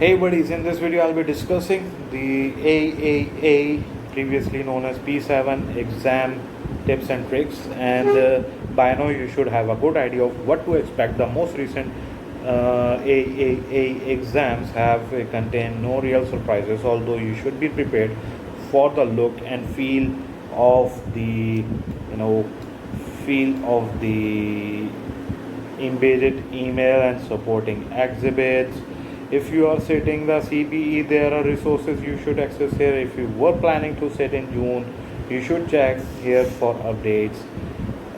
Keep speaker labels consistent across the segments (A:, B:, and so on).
A: Hey buddies, in this video I'll be discussing the AAA, previously known as P7 exam tips and tricks, and by now you should have a good idea of what to expect. The most recent AAA exams have contained no real surprises, although you should be prepared for the look and of the feel of the embedded email and supporting exhibits. If you are setting the CPE, there are resources you should access here. If you were planning to set in June, you should check here for updates.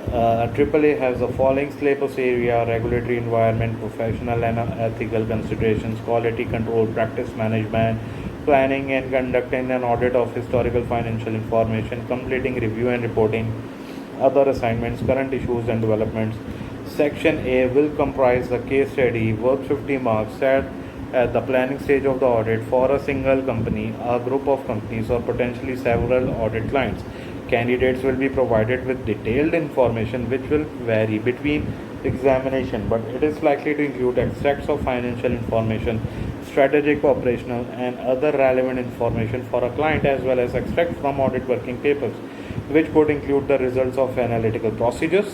A: AAA has the following syllabus area: regulatory environment, professional and ethical considerations, quality control, practice management, planning and conducting an audit of historical financial information, completing review and reporting, other assignments, current issues and developments. Section A will comprise the case study worth 50 marks set at the planning stage of the audit for a single company, a group of companies, or potentially several audit clients. Candidates will be provided with detailed information which will vary between examination, but it is likely to include extracts of financial information, strategic, operational, and other relevant information for a client, as well as extracts from audit working papers, which could include the results of analytical procedures.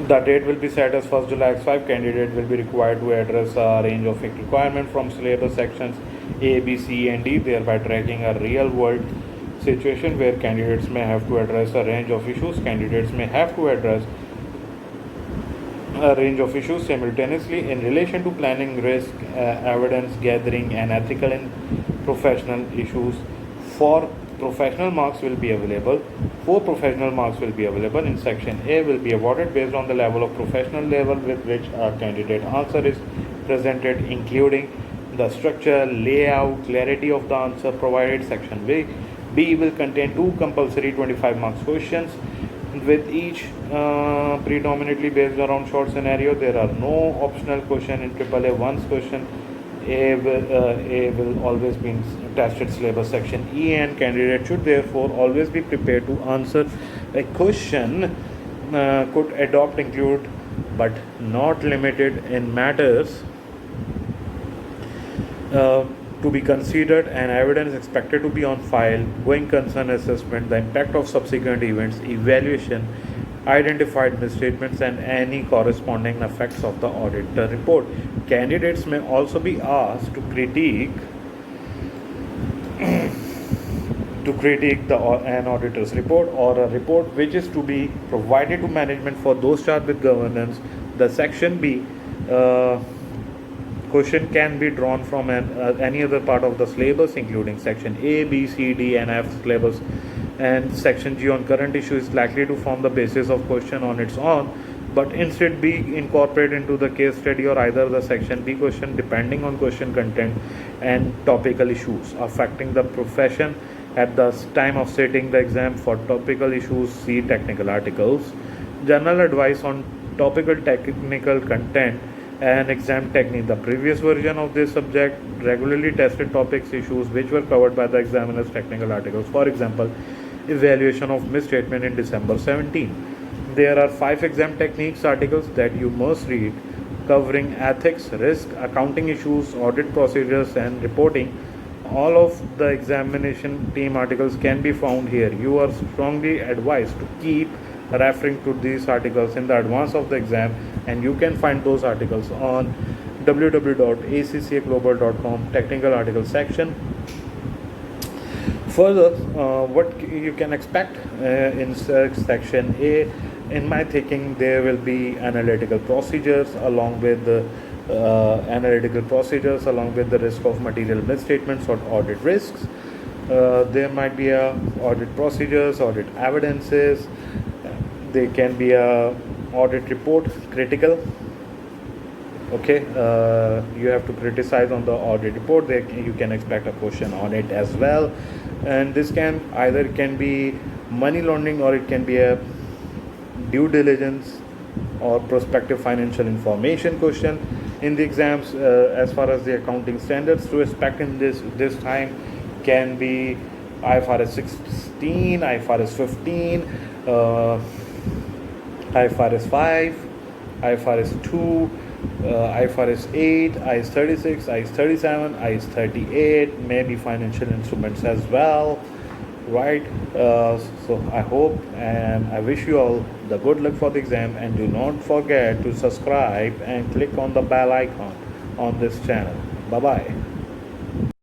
A: The date will be set as 1st July X5. Candidate will be required to address a range of requirements from syllabus sections A, B, C, and D, thereby tracking a real world situation where candidates may have to address a range of issues. Candidates may have to address a range of issues simultaneously in relation to planning, risk, evidence gathering, and ethical and professional issues. For professional marks will be available. 4 professional marks will be available in section A, will be awarded based on the level of professional level with which a candidate answer is presented, including the structure, layout, clarity of the answer provided. Section B will contain 2 compulsory 25 marks questions, with each predominantly based around short scenario. There are no optional question in AAA. Once question A will always be in tested syllabus section E, and candidate should therefore always be prepared to answer a question could adopt, include, but not limited in matters to be considered and evidence expected to be on file, going concern assessment, the impact of subsequent events, evaluation, identified misstatements, and any corresponding effects of the audit report. Candidates may also be asked to critique an auditor's report or a report which is to be provided to management for those charged with governance. The section B question can be drawn from any other part of the syllabus, including section A, B, C, D, and F syllabus, and section G on current issue is likely to form the basis of question on its own, but instead be incorporated into the case study or either the section B question, depending on question content and topical issues affecting the profession at the time of setting the exam. For topical issues, see technical articles. General advice on topical technical content and exam technique. The previous version of this subject regularly tested topics issues which were covered by the examiner's technical articles. For example, evaluation of misstatement in December 17. There are 5 exam techniques articles that you must read, covering ethics, risk, accounting issues, audit procedures, and reporting. All of the examination team articles can be found here. You are strongly advised to keep referring to these articles in the advance of the exam, and you can find those articles on www.accaglobal.com technical articles section. Further, what you can expect in section A, in my thinking, there will be analytical procedures along with the risk of material misstatements or audit risks. There might be audit procedures, audit evidences. There can be a audit report critical. Okay, you have to criticize on the audit report. You can expect a question on it as well, and this can be money laundering, or it can be a due diligence or prospective financial information question in the exams. As far as the accounting standards to expect in this time can be IFRS 16, IFRS 15, IFRS 5, IFRS 2, IFRS 8, IS 36, IS 37, IS 38, maybe financial instruments as well, right? So I hope and I wish you all the good luck for the exam, and do not forget to subscribe and click on the bell icon on this channel. Bye bye.